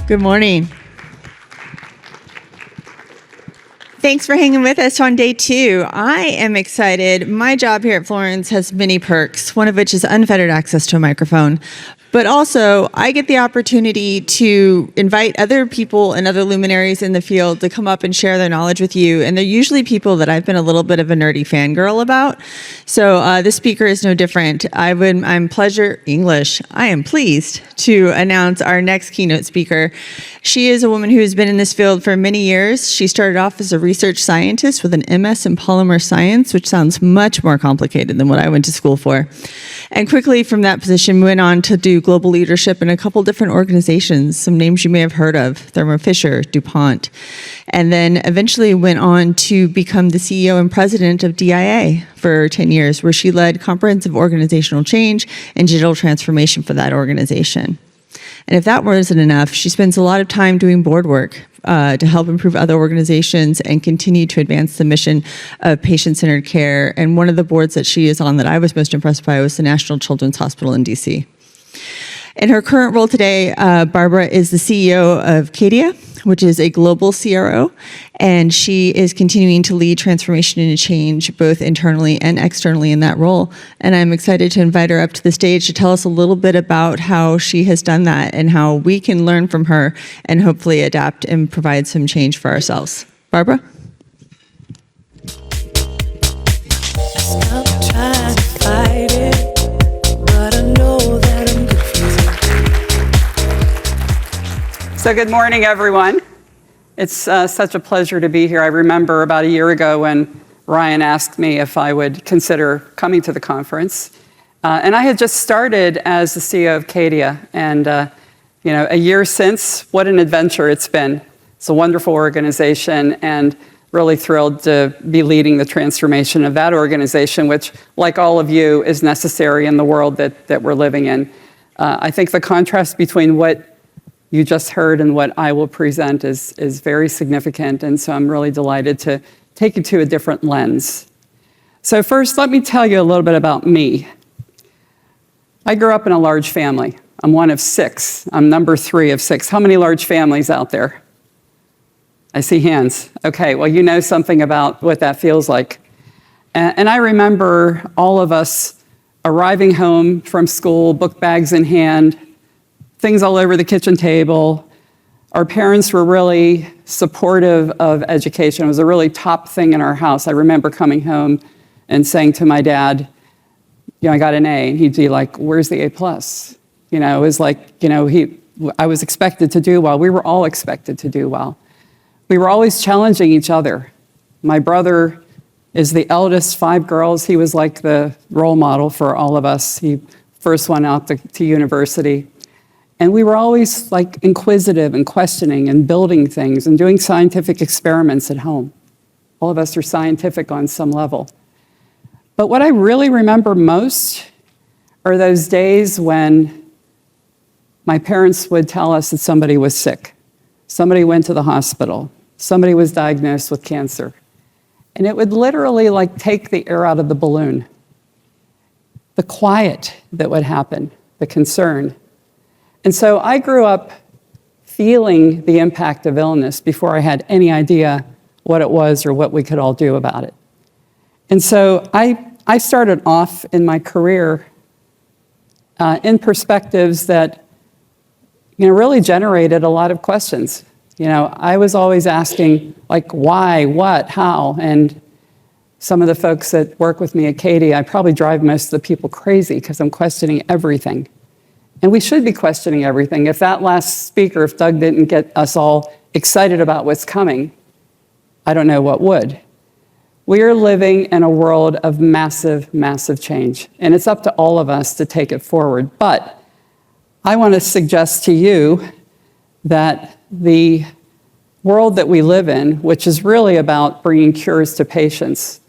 Good morning. Thanks for hanging with us on day 2. I am excited. My job here at Florence has many perks, one of which is unfettered access to a microphone. But also, I get the opportunity to invite other people and other luminaries in the field to come up and share their knowledge with you. And they're usually people that I've been a little bit of a nerdy fangirl about. So this speaker is no different. I am pleased to announce our next keynote speaker. She is a woman who has been in this field for many years. She started off as a research scientist with an MS in polymer science, which sounds much more complicated than what I went to school for. And quickly from that position went on to do global leadership in a couple different organizations, some names you may have heard of, Thermo Fisher, DuPont, and then eventually went on to become the CEO and president of DIA for 10 years, where she led comprehensive organizational change and digital transformation for that organization. And if that wasn't enough, she spends a lot of time doing board work to help improve other organizations and continue to advance the mission of patient-centered care. And one of the boards that she is on that I was most impressed by was the National Children's Hospital in DC. In her current role today, Barbara is the CEO of Caidya, which is a global CRO, and she is continuing to lead transformation and change both internally and externally in that role. And I'm excited to invite her up to the stage to tell us a little bit about how she has done that and how we can learn from her and hopefully adapt and provide some change for ourselves. Barbara? Stop trying to fight it, but I know that I'm good for you. So good morning, everyone. It's such a pleasure to be here. I remember about a year ago when Ryan asked me if I would consider coming to the conference. And I had just started as the CEO of Caidya. And a year since, what an adventure it's been. It's a wonderful organization and really thrilled to be leading the transformation of that organization, which, like all of you, is necessary in the world that we're living in. I think the contrast between what you just heard and what I will present is very significant, and so I'm really delighted to take you to a different lens. So first, let me tell you a little bit about me. I grew up in a large family. I'm one of 6. I'm number 3 of 6. How many large families out there? I see hands. Okay, well, you know something about what that feels like. And I remember all of us arriving home from school, book bags in hand, things all over the kitchen table. Our parents were really supportive of education. It was a really top thing in our house. I remember coming home and saying to my dad, I got an A. And he'd be like, where's the A+? It was like, I was expected to do well. We were all expected to do well. We were always challenging each other. My brother is the eldest, 5 girls. He was like the role model for all of us. He first went out to university. And we were always like inquisitive and questioning and building things and doing scientific experiments at home. All of us are scientific on some level. But what I really remember most are those days when my parents would tell us that somebody was sick. Somebody went to the hospital. Somebody was diagnosed with cancer. And it would literally like take the air out of the balloon. The quiet that would happen, the concern. And so I grew up feeling the impact of illness before I had any idea what it was or what we could all do about it. And so I started off in my career in perspectives that really generated a lot of questions. I was always asking, like, why, what, how? And some of the folks that work with me at Caidya, I probably drive most of the people crazy because I'm questioning everything. And we should be questioning everything. If that last speaker, if Doug didn't get us all excited about what's coming, I don't know what would. We are living in a world of massive, massive change. And it's up to all of us to take it forward. But I want to suggest to you that the world that we live in, which is really about bringing cures to patients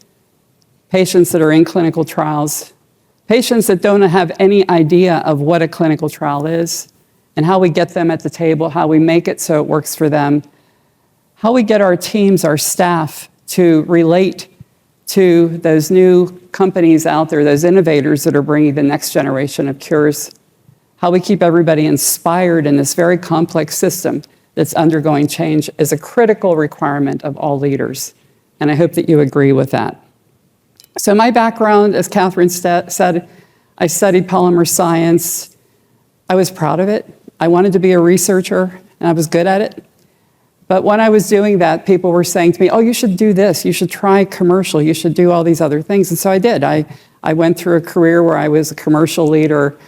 that are in clinical trials, patients that don't have any idea of what a clinical trial is and how we get them at the table, how we make it so it works for them, how we get our teams, our staff to relate to those new companies out there, those innovators that are bringing the next generation of cures, how we keep everybody inspired in this very complex system that's undergoing change is a critical requirement of all leaders. And I hope that you agree with that. So my background, as Catherine said, I studied polymer science. I was proud of it. I wanted to be a researcher, and I was good at it. But when I was doing that, people were saying to me, oh, you should do this. You should try commercial. You should do all these other things. And so I did. I went through a career where I was a commercial leader.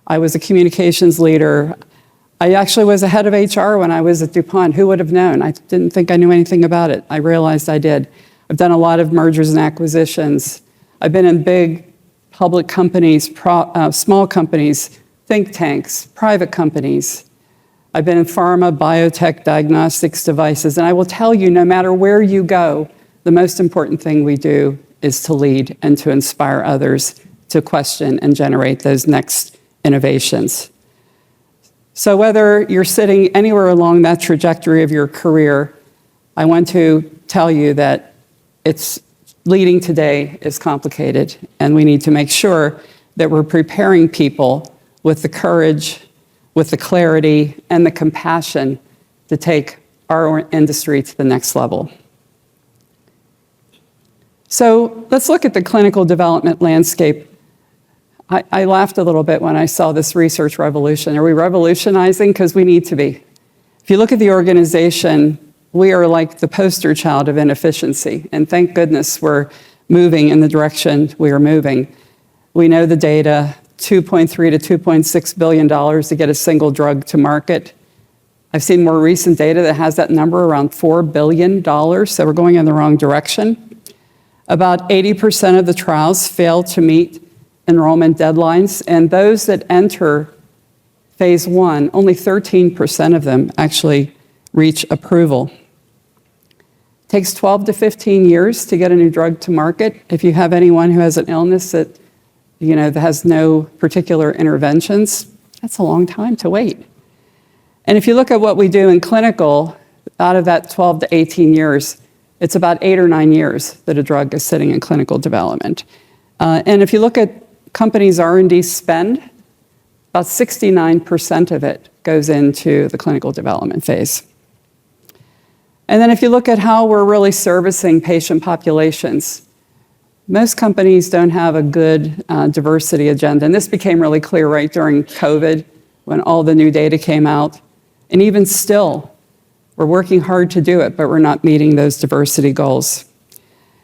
I was a communications leader. I actually was a head of HR when I was at DuPont. Who would have known? I didn't think I knew anything about it. I realized I did. I've done a lot of mergers and acquisitions. I've been in big public companies, small companies, think tanks, private companies. I've been in pharma, biotech, diagnostics, devices, and I will tell you, no matter where you go, the most important thing we do is to lead and to inspire others to question and generate those next innovations. So whether you're sitting anywhere along that trajectory of your career, I want to tell you that leading today is complicated, and we need to make sure that we're preparing people with the courage, with the clarity, and the compassion to take our industry to the next level. So let's look at the clinical development landscape. I laughed a little bit when I saw this research revolution. Are we revolutionizing? Because we need to be. If you look at the organization, we are like the poster child of inefficiency, and thank goodness we're moving in the direction we are moving. We know the data, $2.3 to $2.6 billion to get a single drug to market. I've seen more recent data that has that number around $4 billion, so we're going in the wrong direction. About 80% of the trials fail to meet enrollment deadlines, and those that enter phase 1, only 13% of them actually reach approval. It takes 12 to 15 years to get a new drug to market. If you have anyone who has an illness that that has no particular interventions, that's a long time to wait. And if you look at what we do in clinical, out of that 12 to 18 years, it's about 8 or 9 years that a drug is sitting in clinical development. And if you look at companies' R&D spend, about 69% of it goes into the clinical development phase. And then if you look at how we're really servicing patient populations, most companies don't have a good diversity agenda. And this became really clear right during COVID when all the new data came out. And even still, we're working hard to do it, but we're not meeting those diversity goals.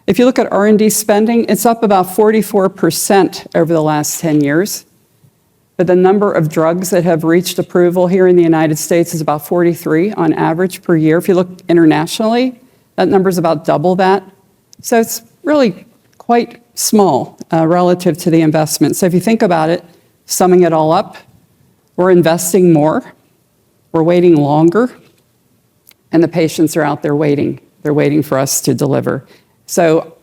If you look at R&D spending, it's up about 44% over the last 10 years. But the number of drugs that have reached approval here in the United States is about 43 on average per year. If you look internationally, that number is about double that. So it's really quite small relative to the investment. So if you think about it, summing it all up, we're investing more, we're waiting longer, and the patients are out there waiting. They're waiting for us to deliver. So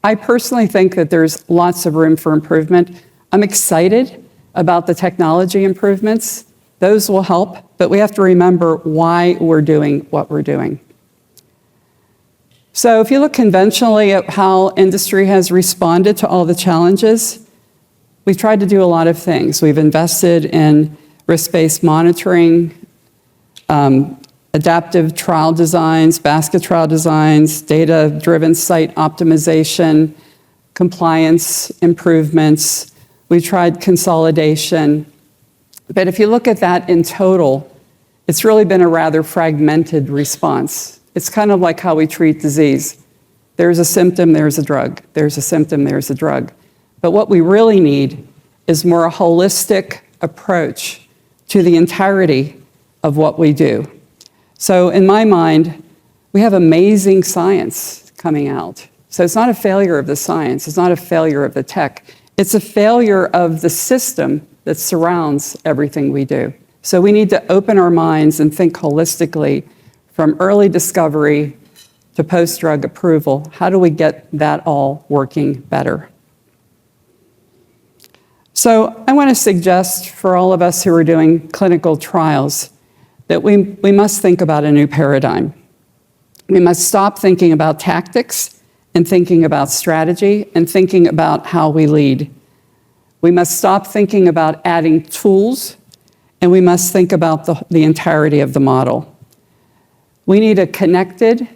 I personally think that there's lots of room for improvement. I'm excited about the technology improvements. Those will help, but we have to remember why we're doing what we're doing. So if you look conventionally at how industry has responded to all the challenges, we've tried to do a lot of things. We've invested in risk-based monitoring, adaptive trial designs, basket trial designs, data-driven site optimization, compliance improvements. We tried consolidation. But if you look at that in total, it's really been a rather fragmented response. It's kind of like how we treat disease. There's a symptom, there's a drug. There's a symptom, there's a drug. But what we really need is more a holistic approach to the entirety of what we do. So in my mind, we have amazing science coming out. So it's not a failure of the science, it's not a failure of the tech. It's a failure of the system that surrounds everything we do. So we need to open our minds and think holistically from early discovery to post-drug approval. How do we get that all working better? So I want to suggest for all of us who are doing clinical trials that we must think about a new paradigm. We must stop thinking about tactics and thinking about strategy and thinking about how we lead. We must stop thinking about adding tools and we must think about the entirety of the model. We need a connected,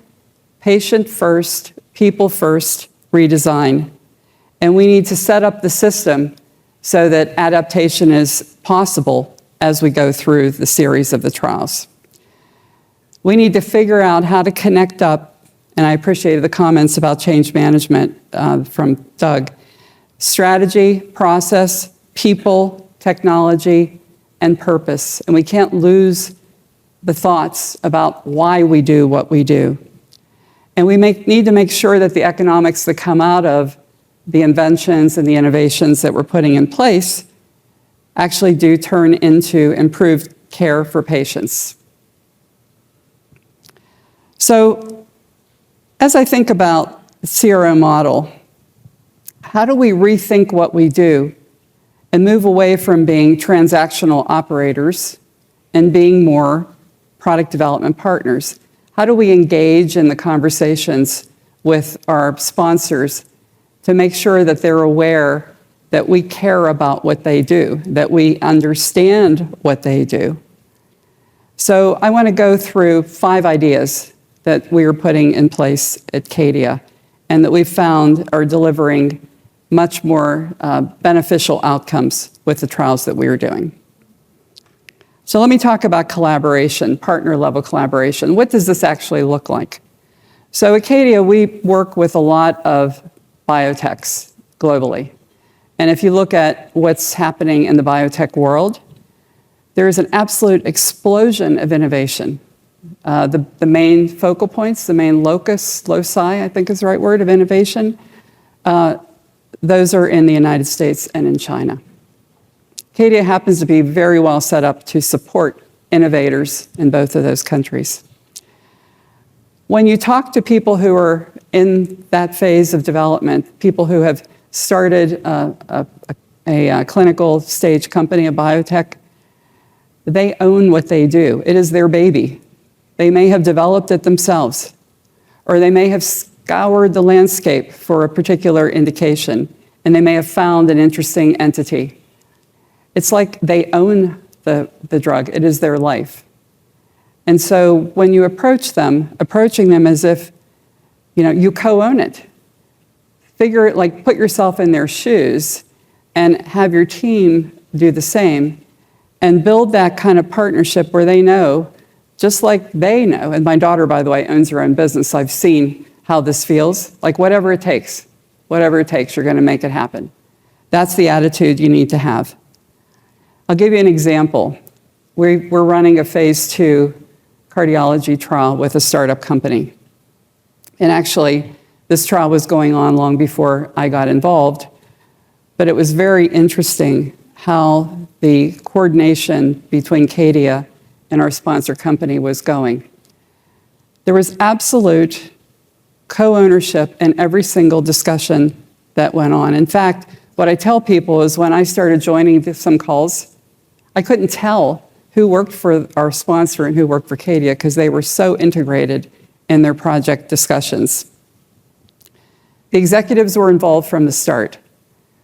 patient-first, people-first redesign, and we need to set up the system so that adaptation is possible as we go through the series of the trials. We need to figure out how to connect up, and I appreciated the comments about change management from Doug, strategy, process, people, technology, and purpose. And we can't lose the thoughts about why we do what we do. And we need to make sure that the economics that come out of the inventions and the innovations that we're putting in place actually do turn into improved care for patients. So, as I think about the CRO model, how do we rethink what we do and move away from being transactional operators and being more product development partners? How do we engage in the conversations with our sponsors to make sure that they're aware that we care about what they do, that we understand what they do? So I want to go through 5 ideas that we are putting in place at Caidya and that we've found are delivering much more beneficial outcomes with the trials that we are doing. So let me talk about collaboration, partner-level collaboration. What does this actually look like? So at Caidya, we work with a lot of biotechs globally. And if you look at what's happening in the biotech world, there is an absolute explosion of innovation. The main focal points, the main loci, I think is the right word, of innovation, those are in the United States and in China. Caidya happens to be very well set up to support innovators in both of those countries. When you talk to people who are in that phase of development, people who have started a clinical stage company, a biotech, they own what they do. It is their baby. They may have developed it themselves, or they may have scoured the landscape for a particular indication, and they may have found an interesting entity. It's like they own the drug. It is their life. And so when you approach them, approaching them as if, you co-own it. Figure it, like, put yourself in their shoes and have your team do the same and build that kind of partnership where they know, just like they know, and my daughter, by the way, owns her own business, so I've seen how this feels, like whatever it takes, you're going to make it happen. That's the attitude you need to have. I'll give you an example. We're running a phase 2 cardiology trial with a startup company. And actually, this trial was going on long before I got involved, but it was very interesting how the coordination between Caidya and our sponsor company was going. There was absolute co-ownership in every single discussion that went on. In fact, what I tell people is when I started joining some calls, I couldn't tell who worked for our sponsor and who worked for Caidya because they were so integrated in their project discussions. The executives were involved from the start.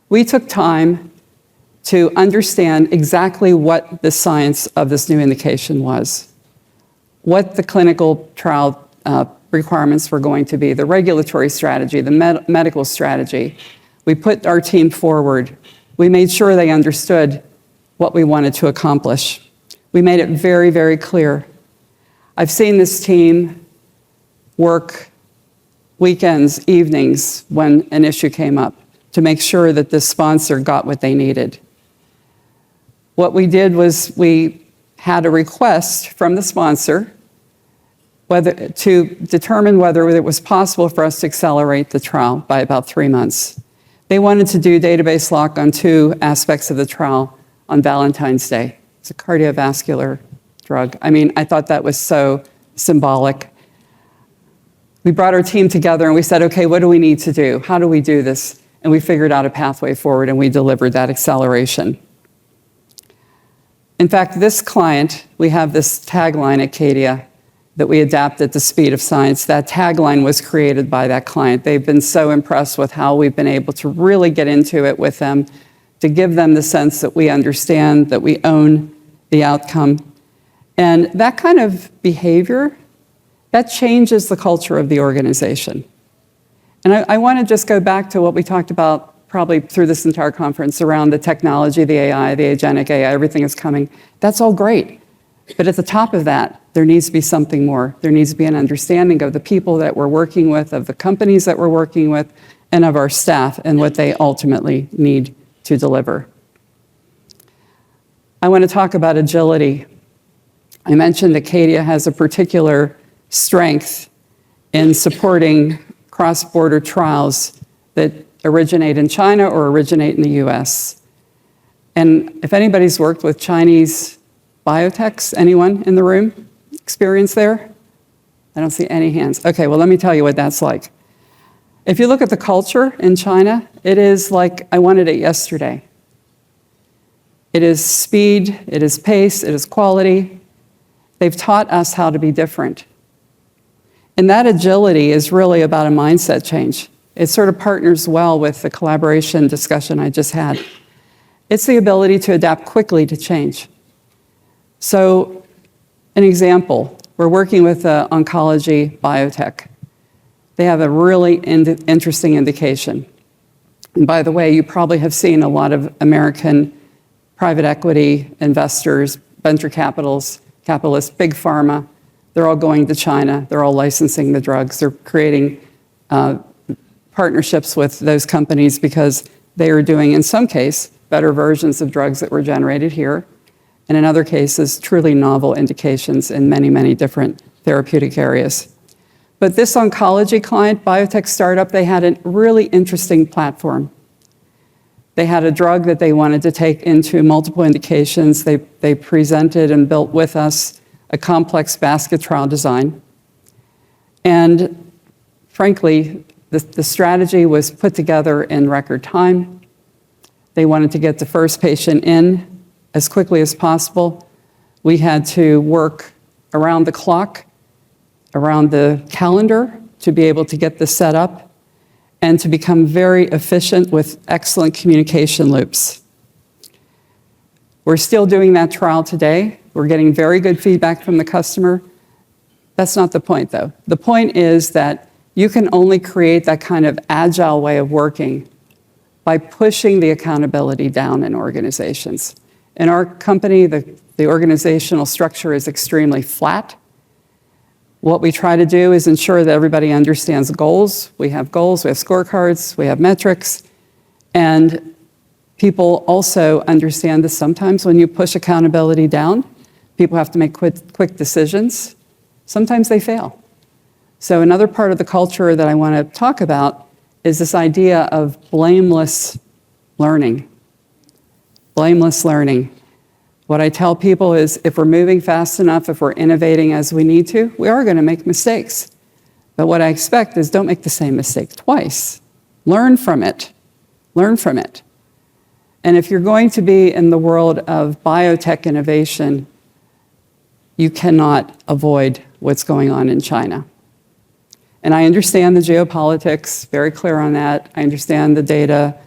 We took time to understand exactly what the science of this new indication was, what the clinical trial requirements were going to be, the regulatory strategy, the medical strategy. We put our team forward. We made sure they understood what we wanted to accomplish. We made it very, very clear. I've seen this team work weekends, evenings, when an issue came up to make sure that the sponsor got what they needed. What we did was we had a request from the sponsor to determine whether it was possible for us to accelerate the trial by about 3 months. They wanted to do database lock on 2 aspects of the trial on Valentine's Day. It's a cardiovascular drug. I mean, I thought that was so symbolic. We brought our team together and we said, okay, what do we need to do? How do we do this? And we figured out a pathway forward and we delivered that acceleration. In fact, this client, we have this tagline at Caidya that we adapt at the speed of science. That tagline was created by that client. They've been so impressed with how we've been able to really get into it with them, to give them the sense that we understand, that we own the outcome. And that kind of behavior, that changes the culture of the organization. And I want to just go back to what we talked about probably through this entire conference around the technology, the AI, the agentic AI, everything is coming. That's all great. But at the top of that, there needs to be something more. There needs to be an understanding of the people that we're working with, of the companies that we're working with, and of our staff and what they ultimately need to deliver. I want to talk about agility. I mentioned that Caidya has a particular strength in supporting cross-border trials that originate in China or originate in the US. And if anybody's worked with Chinese biotechs, anyone in the room experience there? I don't see any hands. Okay, well, let me tell you what that's like. If you look at the culture in China, it is like, I wanted it yesterday. It is speed, it is pace, it is quality. They've taught us how to be different. And that agility is really about a mindset change. It sort of partners well with the collaboration discussion I just had. It's the ability to adapt quickly to change. So, an example, we're working with an oncology biotech. They have a really interesting indication. And by the way, you probably have seen a lot of American private equity investors, venture capitalists, big pharma. They're all going to China. They're all licensing the drugs. They're creating partnerships with those companies because they are doing, in some case, better versions of drugs that were generated here, and in other cases, truly novel indications in many, many different therapeutic areas. But this oncology client, biotech startup, they had a really interesting platform. They had a drug that they wanted to take into multiple indications. They presented and built with us a complex basket trial design. And frankly, the strategy was put together in record time. They wanted to get the first patient in as quickly as possible. We had to work around the clock, around the calendar, to be able to get this set up and to become very efficient with excellent communication loops. We're still doing that trial today. We're getting very good feedback from the customer. That's not the point, though. The point is that you can only create that kind of agile way of working by pushing the accountability down in organizations. In our company, the organizational structure is extremely flat. What we try to do is ensure that everybody understands goals. We have goals, we have scorecards, we have metrics, and people also understand that sometimes when you push accountability down, people have to make quick decisions. Sometimes they fail. So another part of the culture that I want to talk about is this idea of blameless learning. Blameless learning. What I tell people is if we're moving fast enough, if we're innovating as we need to, we are going to make mistakes. But what I expect is don't make the same mistake twice. Learn from it. Learn from it. And if you're going to be in the world of biotech innovation, you cannot avoid what's going on in China. And I understand the geopolitics, very clear on that. I understand the data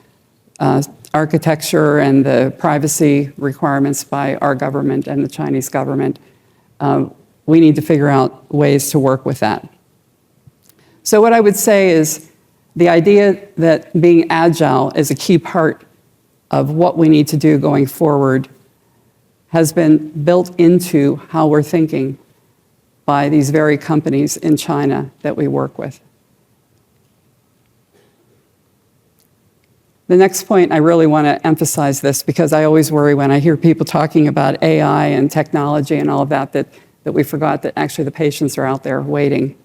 architecture and the privacy requirements by our government and the Chinese government. We need to figure out ways to work with that. So what I would say is the idea that being agile is a key part of what we need to do going forward has been built into how we're thinking by these very companies in China that we work with. The next point, I really want to emphasize this because I always worry when I hear people talking about AI and technology and all of that, that we forgot that actually the patients are out there waiting.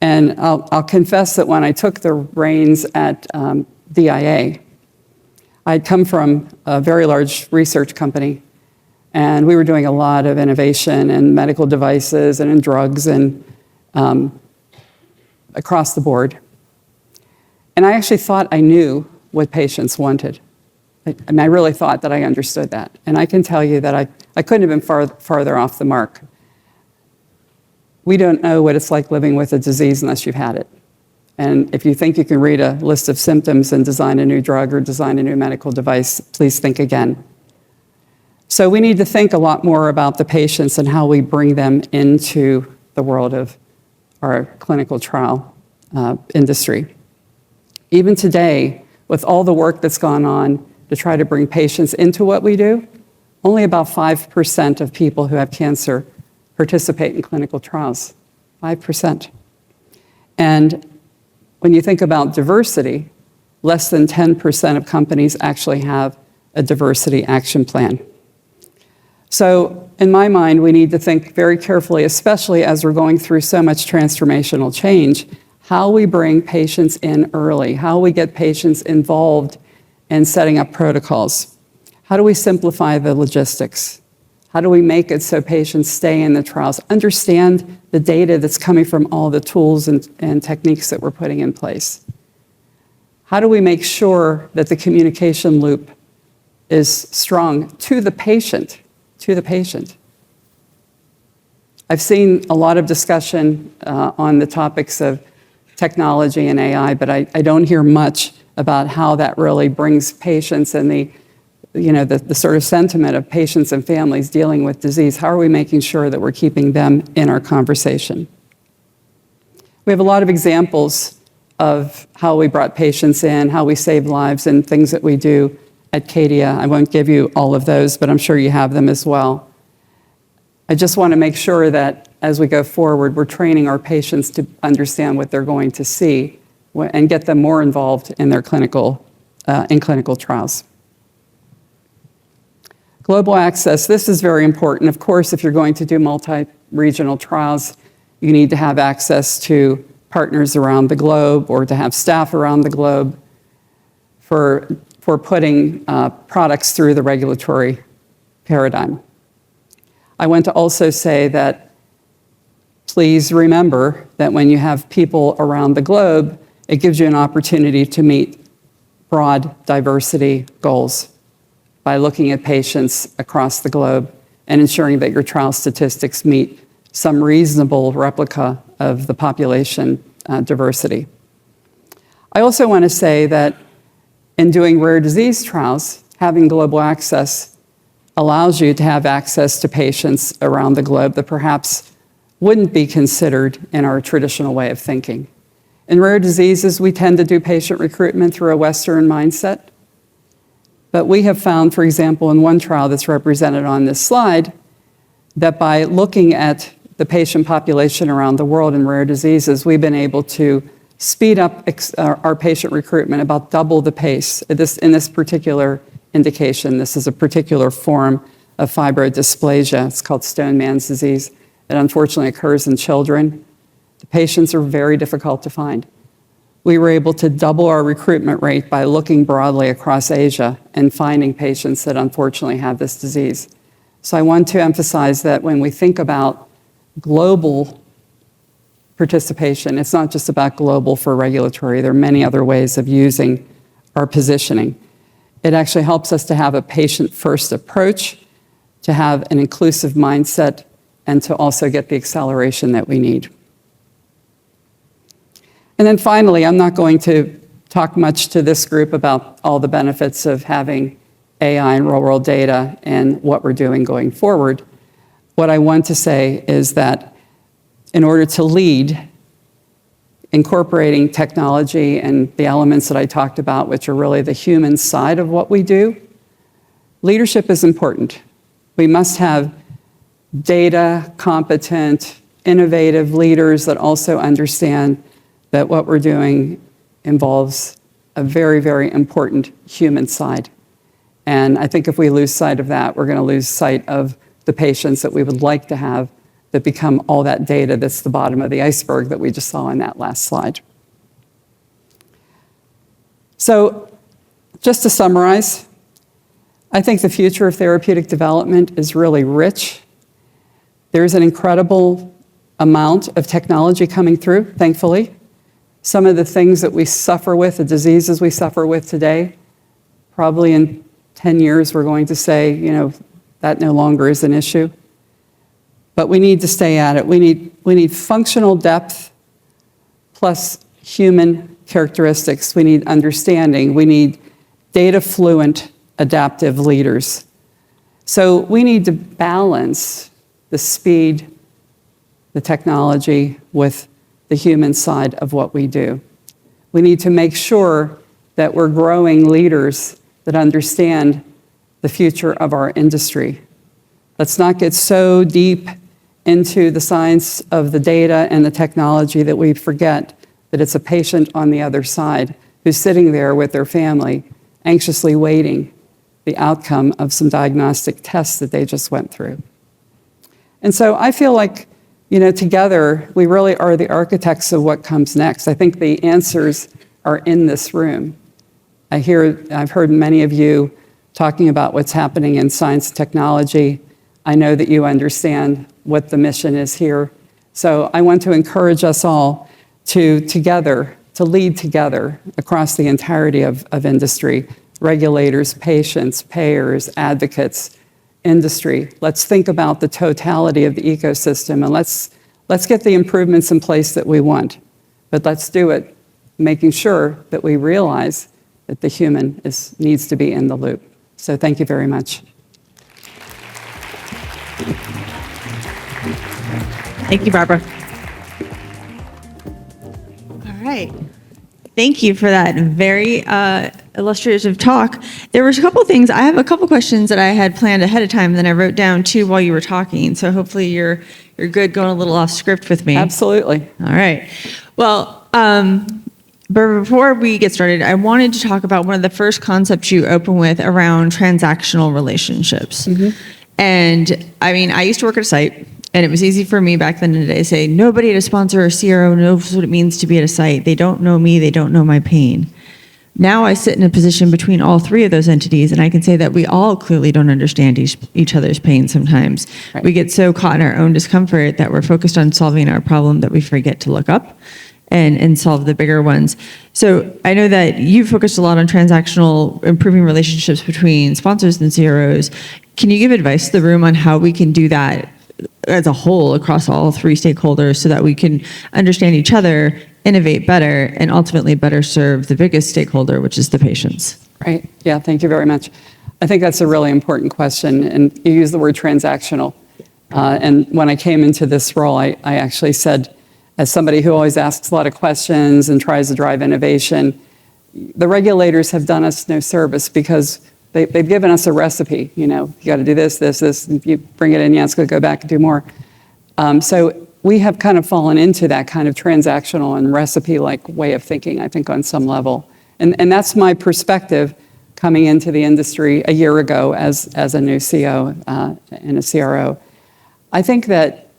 And I'll confess that when I took the reins at DIA, I'd come from a very large research company, and we were doing a lot of innovation in medical devices and in drugs and across the board. And I actually thought I knew what patients wanted. I really thought that I understood that. And I can tell you that I couldn't have been farther off the mark. We don't know what it's like living with a disease unless you've had it. And if you think you can read a list of symptoms and design a new drug or design a new medical device, please think again. So we need to think a lot more about the patients and how we bring them into the world of our clinical trial industry. Even today, with all the work that's gone on to try to bring patients into what we do, only about 5% of people who have cancer participate in clinical trials. 5%. And when you think about diversity, less than 10% of companies actually have a diversity action plan. So in my mind, we need to think very carefully, especially as we're going through so much transformational change, how we bring patients in early, how we get patients involved in setting up protocols. How do we simplify the logistics? How do we make it so patients stay in the trials, understand the data that's coming from all the tools and techniques that we're putting in place? How do we make sure that the communication loop is strong to the patient, I've seen a lot of discussion on the topics of technology and AI, but I don't hear much about how that really brings patients and the sort of sentiment of patients and families dealing with disease. How are we making sure that we're keeping them in our conversation? We have a lot of examples of how we brought patients in, how we save lives, and things that we do at Caidya. I won't give you all of those, but I'm sure you have them as well. I just want to make sure that as we go forward, we're training our patients to understand what they're going to see and get them more involved in their clinical trials. Global access, this is very important. Of course, if you're going to do multi-regional trials, you need to have access to partners around the globe or to have staff around the globe for putting products through the regulatory paradigm. I want to also say that please remember that when you have people around the globe, it gives you an opportunity to meet broad diversity goals by looking at patients across the globe and ensuring that your trial statistics meet some reasonable replica of the population diversity. I also want to say that in doing rare disease trials, having global access allows you to have access to patients around the globe that perhaps wouldn't be considered in our traditional way of thinking. In rare diseases, we tend to do patient recruitment through a Western mindset. But we have found, for example, in one trial that's represented on this slide, that by looking at the patient population around the world in rare diseases, we've been able to speed up our patient recruitment about double the pace. In this particular indication, this is a particular form of fibrodysplasia. It's called Stone Man's disease. It unfortunately occurs in children. The patients are very difficult to find. We were able to double our recruitment rate by looking broadly across Asia and finding patients that unfortunately have this disease. So I want to emphasize that when we think about global participation, it's not just about global for regulatory. There are many other ways of using our positioning. It actually helps us to have a patient-first approach, to have an inclusive mindset, and to also get the acceleration that we need. And then finally, I'm not going to talk much to this group about all the benefits of having AI and real-world data and what we're doing going forward. What I want to say is that in order to lead, incorporating technology and the elements that I talked about, which are really the human side of what we do, leadership is important. We must have data, competent, innovative leaders that also understand that what we're doing involves a very, very important human side. And I think if we lose sight of that, we're going to lose sight of the patients that we would like to have that become all that data that's the bottom of the iceberg that we just saw in that last slide. So just to summarize, I think the future of therapeutic development is really rich. There's an incredible amount of technology coming through, thankfully. Some of the things that we suffer with, the diseases we suffer with today, probably in 10 years we're going to say, that no longer is an issue. But we need to stay at it. We need functional depth plus human characteristics. We need understanding. We need data-fluent, adaptive leaders. So we need to balance the speed, the technology with the human side of what we do. We need to make sure that we're growing leaders that understand the future of our industry. Let's not get so deep into the science of the data and the technology that we forget that it's a patient on the other side who's sitting there with their family, anxiously waiting the outcome of some diagnostic tests that they just went through. And so I feel like, together, we really are the architects of what comes next. I think the answers are in this room. I've heard many of you talking about what's happening in science and technology. I know that you understand what the mission is here. So I want to encourage us all to lead together across the entirety of industry, regulators, patients, payers, advocates, industry. Let's think about the totality of the ecosystem, and let's get the improvements in place that we want. But let's do it making sure that we realize that the human needs to be in the loop. So thank you very much. Thank you, Barbara. All right. Thank you for that very illustrative talk. There were a couple things. I have a couple questions that I had planned ahead of time, and then I wrote down too while you were talking. So hopefully you're good going a little off script with me. Absolutely. All right. Well, but before we get started, I wanted to talk about one of the first concepts you open with around transactional relationships. Mm-hmm. And I mean, I used to work at a site, and it was easy for me back then to say, nobody at a sponsor or CRO knows what it means to be at a site. They don't know me. They don't know my pain. Now I sit in a position between all three of those entities, and I can say that we all clearly don't understand each other's pain sometimes. Right. We get so caught in our own discomfort that we're focused on solving our problem that we forget to look up and solve the bigger ones. So I know that you focused a lot on transactional, improving relationships between sponsors and CROs. Can you give advice to the room on how we can do that as a whole across all three stakeholders so that we can understand each other, innovate better, and ultimately better serve the biggest stakeholder, which is the patients? Right. Yeah, thank you very much. I think that's a really important question, and you use the word transactional. And when I came into this role, I actually said, as somebody who always asks a lot of questions and tries to drive innovation, the regulators have done us no service because they've given us a recipe. You got to do this. If you bring it in, it's going to go back and do more. So we have kind of fallen into that kind of transactional and recipe-like way of thinking, I think, on some level. And that's my perspective coming into the industry a year ago as a new CO and a CRO. I think that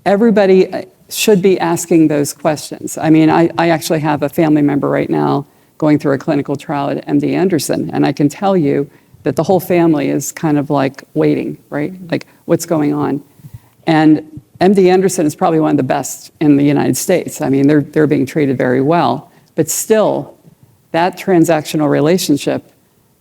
everybody should be asking those questions. I mean, I actually have a family member right now going through a clinical trial at MD Anderson, and I can tell you that the whole family is kind of like waiting, right? Like, what's going on? And MD Anderson is probably one of the best in the United States. I mean, they're being treated very well, but still, that transactional relationship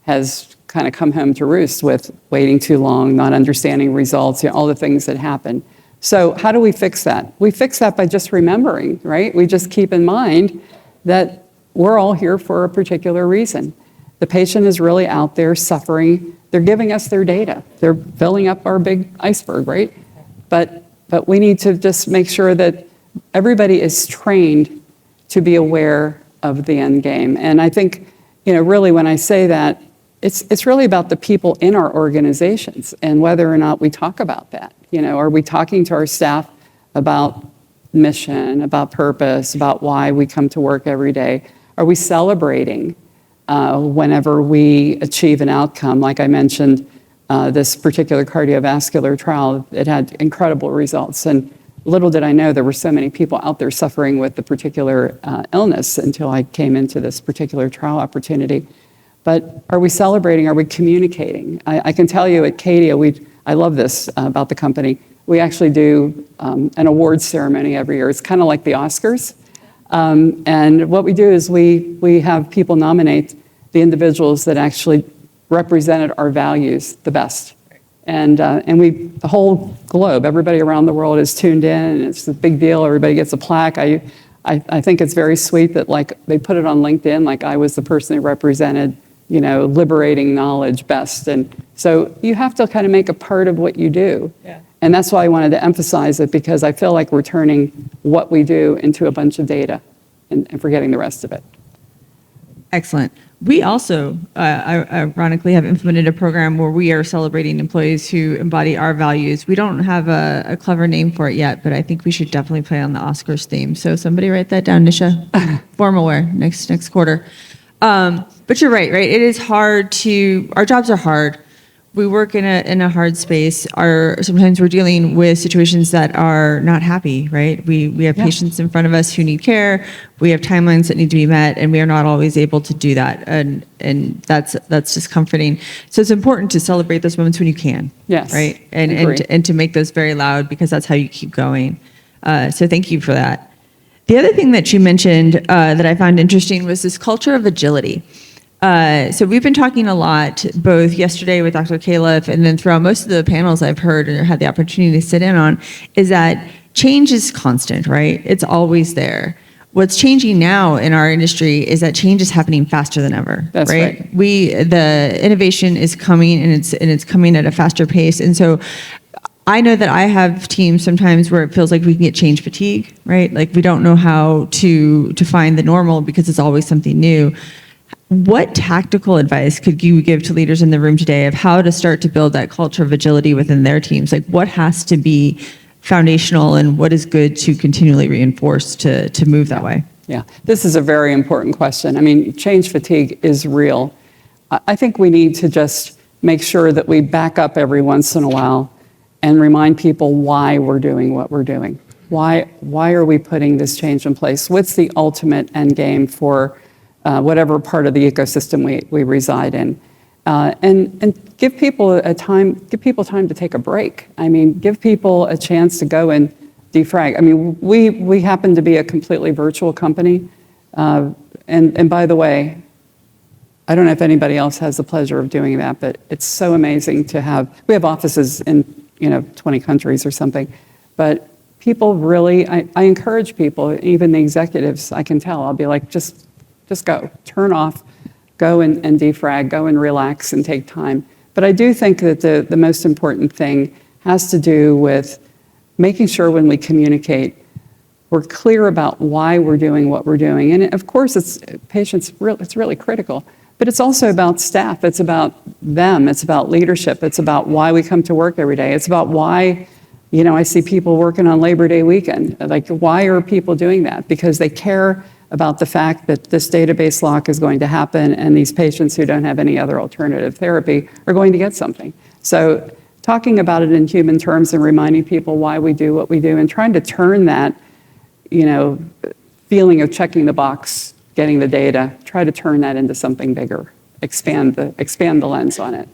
has kind of come home to roost with waiting too long, not understanding results, all the things that happen. So how do we fix that? We fix that by just remembering, right? We just keep in mind that we're all here for a particular reason. The patient is really out there suffering. They're giving us their data. They're filling up our big iceberg, right? But we need to just make sure that everybody is trained to be aware of the end game. And I think, really when I say that, it's really about the people in our organizations and whether or not we talk about that. Are we talking to our staff about mission, about purpose, about why we come to work every day? Are we celebrating whenever we achieve an outcome? Like I mentioned, this particular cardiovascular trial, it had incredible results. And little did I know there were so many people out there suffering with the particular illness until I came into this particular trial opportunity. But are we celebrating? Are we communicating? I can tell you at Caidya, I love this about the company. We actually do an awards ceremony every year. It's kind of like the Oscars. And what we do is we have people nominate the individuals that actually represented our values the best. And the whole globe, everybody around the world is tuned in, and it's a big deal. Everybody gets a plaque. I think it's very sweet that they put it on LinkedIn, like I was the person who represented liberating knowledge best. And so you have to kind of make a part of what you do. Yeah. And that's why I wanted to emphasize it, because I feel like we're turning what we do into a bunch of data and forgetting the rest of it. Excellent. We also, ironically, have implemented a program where we are celebrating employees who embody our values. We don't have a clever name for it yet, but I think we should definitely play on the Oscars theme. So somebody write that down, Nisha. Formalware next quarter. But you're right? It is hard our jobs are hard. We work in a hard space. Sometimes we're dealing with situations that are not happy, right? We have patients in front of us who need care. We have timelines that need to be met, and we are not always able to do that. And that's just comforting. So it's important to celebrate those moments when you can. Yes. Right. Agree. And to make those very loud, because that's how you keep going. So thank you for that. The other thing that you mentioned that I found interesting was this culture of agility. So we've been talking a lot, both yesterday with Dr. Califf and then throughout most of the panels I've heard or had the opportunity to sit in on, is that change is constant, right? It's always there. What's changing now in our industry is that change is happening faster than ever. That's right. The innovation is coming, and it's coming at a faster pace. And so I know that I have teams sometimes where it feels like we can get change fatigue, right? Like we don't know how to find the normal because it's always something new. What tactical advice could you give to leaders in the room today of how to start to build that culture of agility within their teams? Like what has to be foundational and what is good to continually reinforce to move that way? Yeah, this is a very important question. I mean, change fatigue is real. I think we need to just make sure that we back up every once in a while and remind people why we're doing what we're doing. Why are we putting this change in place? What's the ultimate end game for whatever part of the ecosystem we reside in, and give people time to take a break. I mean, give people a chance to go and defrag. I mean, we happen to be a completely virtual company, and by the way, I don't know if anybody else has the pleasure of doing that, but it's so amazing to have. We have offices in 20 countries or something, but people really. I encourage people, even the executives. I can tell. I'll be like, just go, turn off, go and defrag, go and relax and take time. But I do think that the most important thing has to do with making sure when we communicate, we're clear about why we're doing what we're doing. And of course, it's really critical, but it's also about staff. It's about them. It's about leadership. It's about why we come to work every day. It's about why, I see people working on Labor Day weekend. Like, why are people doing that? Because they care about the fact that this database lock is going to happen and these patients who don't have any other alternative therapy are going to get something. So talking about it in human terms and reminding people why we do what we do and trying to turn that, feeling of checking the box, getting the data, try to turn that into something bigger, expand the lens on it.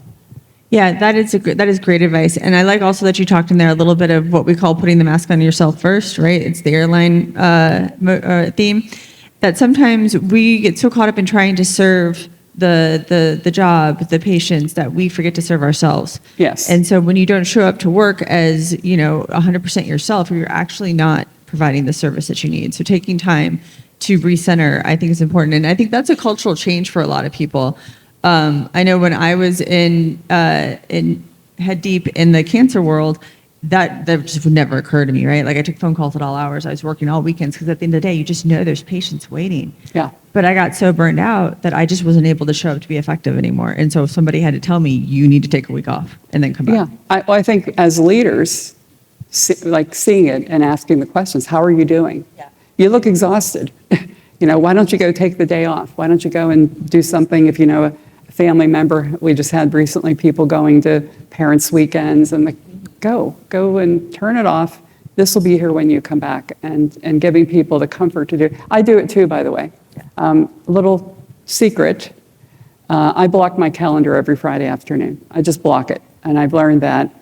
Yeah, that is great advice. And I like also that you talked in there a little bit of what we call putting the mask on yourself first, right? It's the airline theme. That sometimes we get so caught up in trying to serve the job, the patients, that we forget to serve ourselves. Yes. And so when you don't show up to work as 100% yourself, you're actually not providing the service that you need. So taking time to recenter, I think, is important, and I think that's a cultural change for a lot of people. I know when I was in head deep in the cancer world, that just would never occur to me, right? Like I took phone calls at all hours. I was working all weekends because at the end of the day, you just know there's patients waiting. Yeah. But I got so burned out that I just wasn't able to show up to be effective anymore. And so somebody had to tell me, you need to take a week off and then come back. Yeah. I think as leaders, seeing it and asking the questions, how are you doing? Yeah. You look exhausted. Why don't you go take the day off? Why don't you go and do something if a family member? We just had recently people going to parents' weekends and go and turn it off. This will be here when you come back, and giving people the comfort to do. I do it too, by the way. Little secret, I block my calendar every Friday afternoon. I just block it. And I've learned that,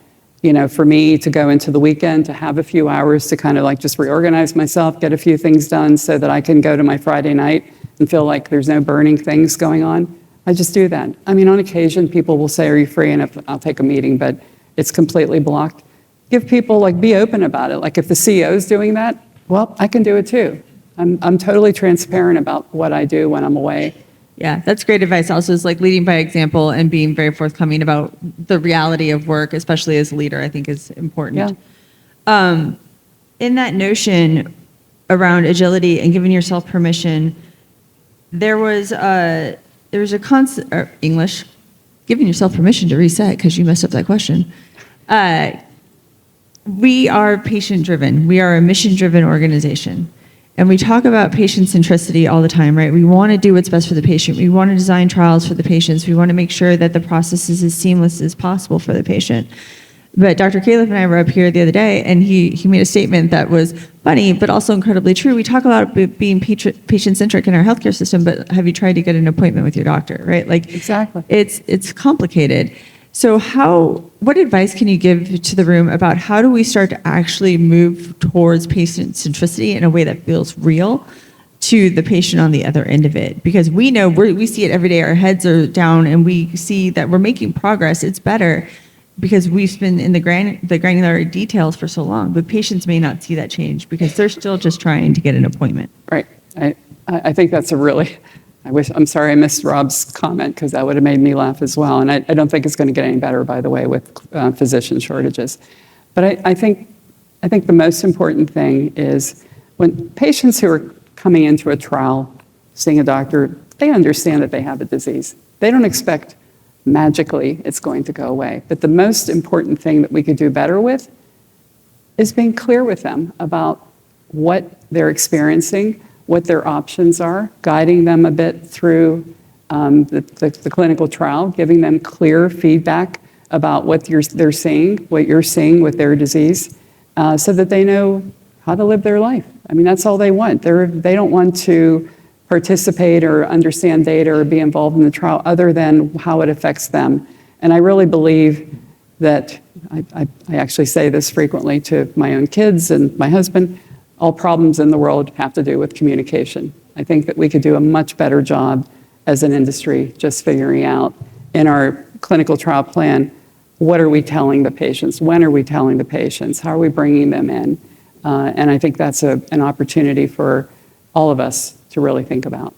for me to go into the weekend, to have a few hours to kind of just reorganize myself, get a few things done so that I can go to my Friday night and feel like there's no burning things going on. I just do that. I mean, on occasion, people will say, are you free? And I'll take a meeting, but it's completely blocked. Give people, be open about it. Like if the CEO is doing that, well, I can do it too. I'm totally transparent about what I do when I'm away. Yeah, that's great advice. Also, is like leading by example and being very forthcoming about the reality of work, especially as a leader, I think is important. Yeah. In that notion around agility and giving yourself permission, there was a concept, or English, giving yourself permission to reset because you messed up that question. We are patient-driven. We are a mission-driven organization. And we talk about patient centricity all the time, right? We want to do what's best for the patient. We want to design trials for the patients. We want to make sure that the process is as seamless as possible for the patient. But Dr. Caleb and I were up here the other day, and he made a statement that was funny, but also incredibly true. We talk about being patient-centric in our healthcare system, but have you tried to get an appointment with your doctor, right? Like, Exactly. It's complicated. So what advice can you give to the room about how do we start to actually move towards patient centricity in a way that feels real to the patient on the other end of it? Because we know, we see it every day, our heads are down, and we see that we're making progress, it's better, because we've been in the granular details for so long, but patients may not see that change because they're still just trying to get an appointment. Right. I think that's I'm sorry I missed Rob's comment because that would have made me laugh as well. And I don't think it's going to get any better, by the way, with physician shortages. But I think the most important thing is when patients who are coming into a trial, seeing a doctor, they understand that they have a disease. They don't expect magically it's going to go away. But the most important thing that we could do better with is being clear with them about what they're experiencing, what their options are, guiding them a bit through the clinical trial, giving them clear feedback about what they're seeing, what you're seeing with their disease, so that they know how to live their life. I mean, that's all they want. They don't want to participate or understand data or be involved in the trial other than how it affects them. And I really believe that, I actually say this frequently to my own kids and my husband, all problems in the world have to do with communication. I think that we could do a much better job as an industry just figuring out in our clinical trial plan, what are we telling the patients? When are we telling the patients? How are we bringing them in? And I think that's an opportunity for all of us to really think about.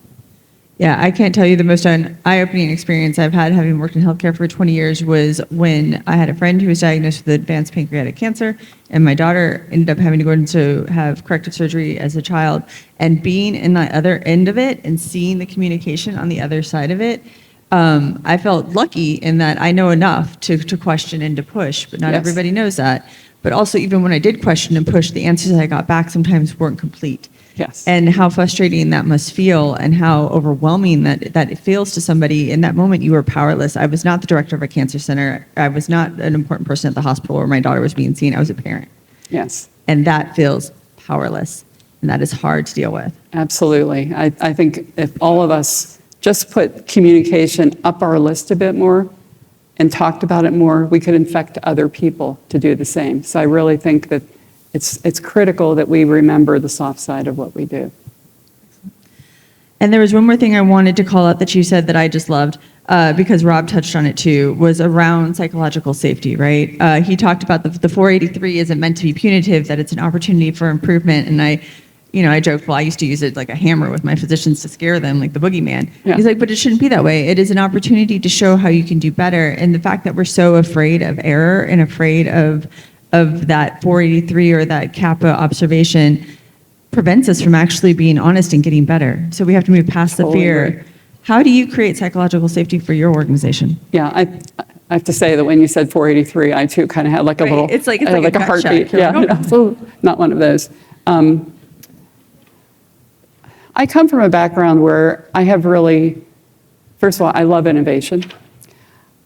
Yeah, I can't tell you the most eye-opening experience I've had having worked in healthcare for 20 years was when I had a friend who was diagnosed with advanced pancreatic cancer, and my daughter ended up having to go in to have corrective surgery as a child. And being in the other end of it and seeing the communication on the other side of it, I felt lucky in that I know enough to question and to push, but not Yes. everybody knows that. But also, even when I did question and push, the answers I got back sometimes weren't complete. Yes. And how frustrating that must feel and how overwhelming that it feels to somebody. In that moment, you were powerless. I was not the director of a cancer center. I was not an important person at the hospital where my daughter was being seen. I was a parent. Yes. And that feels powerless. And that is hard to deal with. Absolutely. I think if all of us just put communication up our list a bit more and talked about it more, we could infect other people to do the same. So I really think that it's critical that we remember the soft side of what we do. And there was one more thing I wanted to call out that you said that I just loved, because Rob touched on it too, was around psychological safety, right? He talked about the 483 isn't meant to be punitive, that it's an opportunity for improvement. And I joked, well, I used to use it like a hammer with my physicians to scare them, like the boogeyman. Yeah. He's like, but it shouldn't be that way. It is an opportunity to show how you can do better. And the fact that we're so afraid of error and afraid of that 483 or that Kappa observation prevents us from actually being honest and getting better. So we have to move past the Totally fear. agree. How do you create psychological safety for your organization? Yeah, I have to say that when you said 483, I too kind of had like a Right. little, It's like I had a gut heartbeat. check. You're Yeah, like, no, so not one of those. I come from a background where I have really, first of all, I love innovation.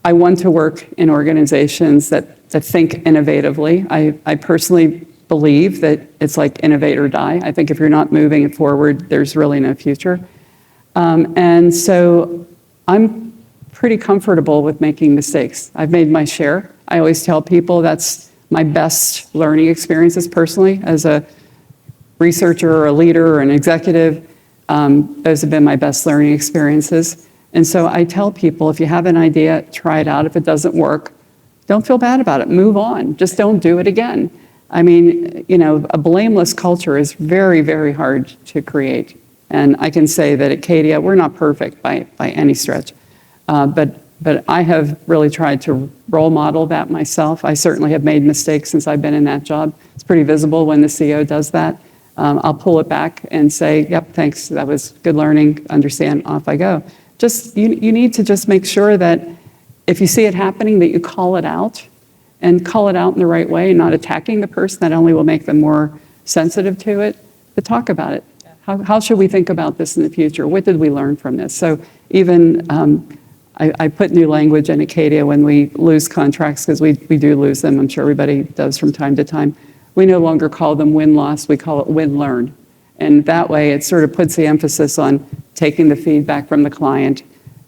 I want to work in organizations that think innovatively. I personally believe that it's like innovate or die. I think if you're not moving it forward, there's really no future. And so I'm pretty comfortable with making mistakes. I've made my share. I always tell people that's my best learning experiences personally as a researcher or a leader or an executive. Those have been my best learning experiences. And so I tell people, if you have an idea, try it out. If it doesn't work, don't feel bad about it. Move on. Just don't do it again. I mean, a blameless culture is very, very hard to create. And I can say that at Caidya, we're not perfect by any stretch. But I have really tried to role model that myself. I certainly have made mistakes since I've been in that job. It's pretty visible when the CEO does that. I'll pull it back and say, yep, thanks, that was good learning, understand, off I go. Just, you need to just make sure that if you see it happening, that you call it out, and call it out in the right way, not attacking the person. That only will make them more sensitive to it, but talk about it. How should we think about this in the future? What did we learn from this? So even, I put new language in Caidya when we lose contracts, because we do lose them. I'm sure everybody does from time to time. We no longer call them win-loss, we call it win-learn. And that way it sort of puts the emphasis on taking the feedback from the client,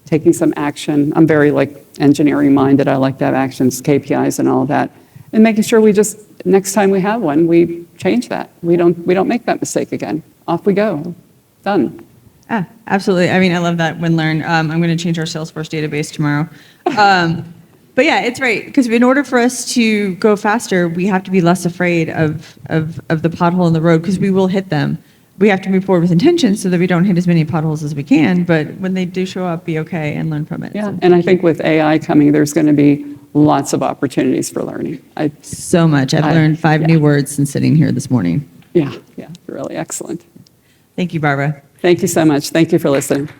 taking some action. I'm very engineering minded. I like to have actions, KPIs and all of that. And making sure we just, next time we have one, we change that. We don't make that mistake again. Off we go. Done. Absolutely. I mean, I love that win-learn. I'm going to change our Salesforce database tomorrow. But yeah, it's right, because in order for us to go faster, we have to be less afraid of the pothole in the road, because we will hit them. We have to move forward with intention so that we don't hit as many potholes as we can, but when they do show up, be okay and learn from it. Yeah, So and I think with AI coming, there's going to be lots of opportunities for learning. so much. I've learned 5 new words since sitting here this morning. Yeah, really excellent. Thank you, Barbara. Thank you so much. Thank you for listening.